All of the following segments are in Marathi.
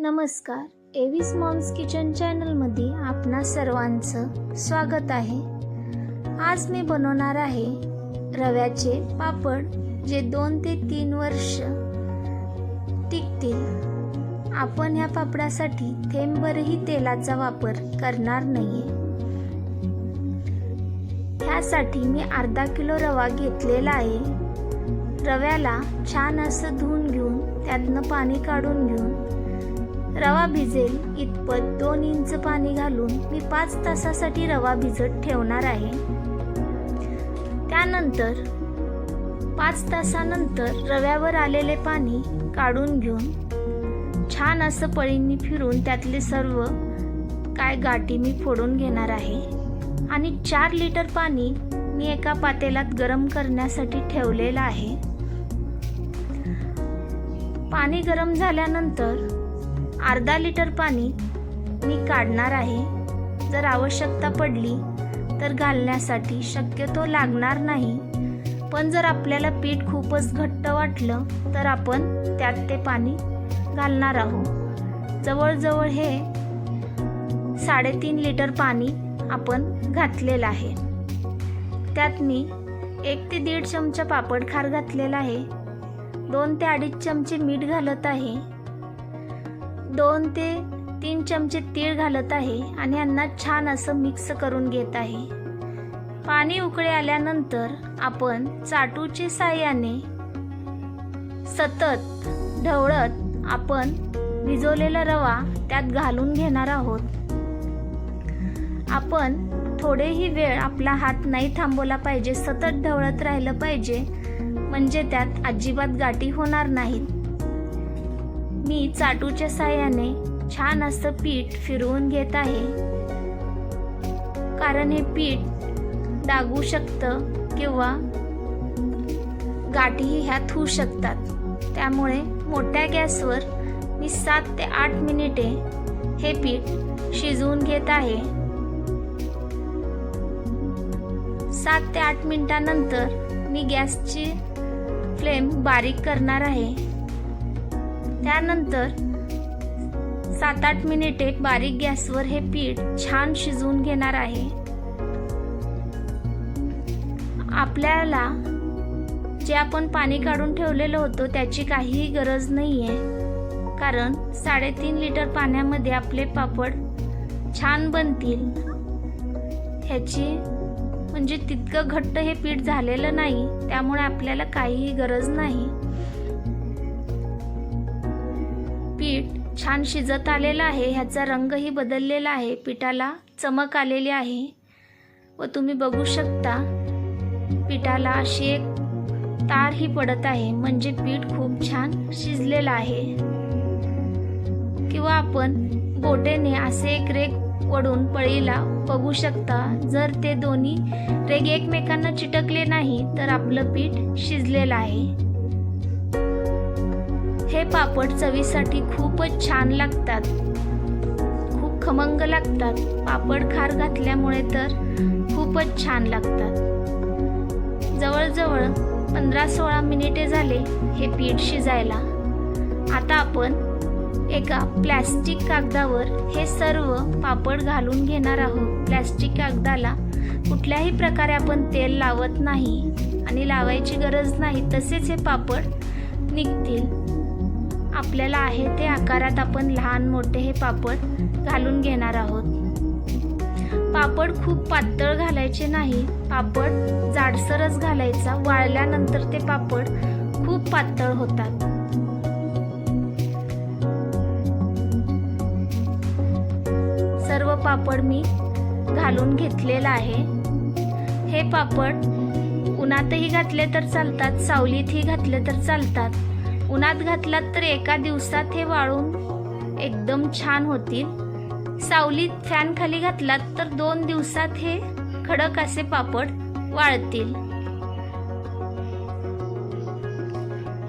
नमस्कार, एव्हीज मॉम्स किचन चॅनलमध्ये आपणा सर्वांचं स्वागत आहे। आज मी बनवणार आहे रव्याचे पापड जे 2 ते 3 वर्ष टिकतील। आपण ह्या पापडासाठी थेंबभरही तेलाचा वापर करणार नाहीये। ह्यासाठी मी अर्धा किलो रवा घेतलेला आहे। रव्याला छान असं धुवून घेऊन त्यातनं पाणी काढून घेऊन रवा भिजेल इतपत 2 इंच पाणी घालून मी 5 तासासाठी रवा भिजत ठेवणार आहे। त्यानंतर 5 तासानंतर रव्यावर आलेले पाणी काढून घेऊन छान असं पळींनी फिरून त्यातले सर्व गाठी मी फोडून घेणार आहे। आणि 4 लिटर पाणी मी एका पातेल्यात गरम करण्यासाठी ठेवलेलं आहे। पाणी गरम झाल्यानंतर अर्धा लिटर पाणी मी काढणार आहे। जर आवश्यकता पडली तर घालण्यासाठी शक्यतो लागणार नाही, पण जर आपल्याला पीठ खूपच घट्ट वाटलं तर आपण त्यात ते पाणी घालणार आहोत। जवळजवळ हे 3.5 लिटर पाणी आपण घातलेलं आहे। त्यात मी 1 ते 1.5 चमचा पापड खार घातलेला आहे। 2 ते 2.5 चमचे मीठ घालत आहे। 2 ते 3 चमचे तीळ घालत आहे आणि यांना छान असं मिक्स करून घेत आहे। पाणी उकळे आल्यानंतर आपण चाटूच्या साहाय्याने सतत ढवळत आपण भिजवलेला रवा त्यात घालून घेणार आहोत। आपण थोडेही वेळ आपला हात नाही थांबवला पाहिजे, सतत ढवळत राहिलं पाहिजे, म्हणजे त्यात अजिबात गाठी होणार नाहीत। मी चाटूच्या साहाय्याने छान असं पीठ फिरवून घेत आहे, कारण हे पीठ डागू शकतं किंवा गाठीही ह्यात होऊ शकतात। त्यामुळे मोठ्या गॅसवर मी 7 ते 8 मिनिटे हे पीठ शिजवून घेत आहे। 7 ते 8 मिनिटांनंतर मी गॅसची फ्लेम बारीक करणार आहे। त्यानंतर 7-8 मिनिटे बारीक गॅसवर हे पीठ छान शिजवून घेणार आहे। आपल्याला जे आपण पाणी काढून ठेवलेलं होतं त्याची काहीही गरज नाहीये, कारण 3.5 लिटर पाण्यामध्ये आपले पापड छान बनतील। ह्याची म्हणजे तितकं घट्ट हे पीठ झालेलं नाही, त्यामुळे आपल्याला काहीही गरज नाही। पीठ छान शिजत आलेलं आहे, ह्याचा रंगही बदललेला आहे, पिठाला चमक आलेली आहे व तुम्ही बघू शकता पिठाला अशी एक तारही पडत आहे, म्हणजे पीठ खूप छान शिजलेलं आहे। किंवा आपण बोटेने असे एक रेघ वडून पळीला बघू शकता, जर ते दोन्ही रेघ एकमेकांना चिटकले नाही तर आपलं पीठ शिजलेलं आहे। हे पापड चवीसाठी खूपच छान लागतात, खूप खमंग लागतात। पापड खार घातल्यामुळे तर खूपच छान लागतात। जवळजवळ 15-16 मिनिटे झाले हे पीठ शिजायला। आता आपण एका प्लॅस्टिक कागदावर हे सर्व पापड घालून घेणार आहोत। प्लॅस्टिक कागदाला कुठल्याही प्रकारे आपण तेल लावत नाही आणि लावायची गरज नाही, तसेच हे पापड निघतील। आपल्याला आहे ते आकारात आपण लहान मोठे हे पापड घालून घेणार आहोत। पापड खूप पातळ घालायचे नाही, पापड जाडसरच घालायचा, वाळल्यानंतर ते पापड खूप पातळ होतात। सर्व पापड मी घालून घेतलेला आहे। हे पापड उन्हातही घातले तर चालतात, सावलीतही घातले तर चालतात। उन्हात घातलात तर एका दिवसात हे वाळून एकदम छान होतील। सावलीत फॅन खाली घातलात तर 2 दिवसात हे कडक असे पापड वाळतील।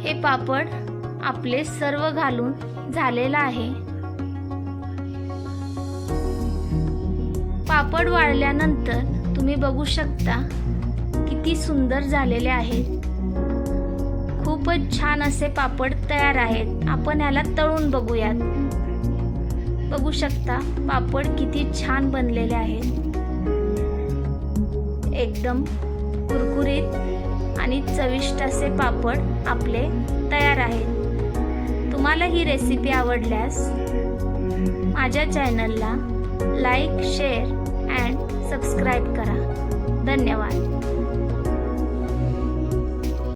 हे पापड आपले सर्व घालून झालेलं आहे। पापड वाळल्यानंतर तुम्ही बघू शकता किती सुंदर झालेले आहेत। खूपच छान असे पापड तयार आहेत। आपण याला तळून बघूयात। बघू शकता पापड किती छान बनलेले आहेत. एकदम कुरकुरीत आणि चविष्ट असे पापड आपले तयार आहेत. तुम्हाला ही रेसिपी आवडल्यास माझ्या चॅनलला लाईक, शेअर अँड सबस्क्राईब करा. धन्यवाद.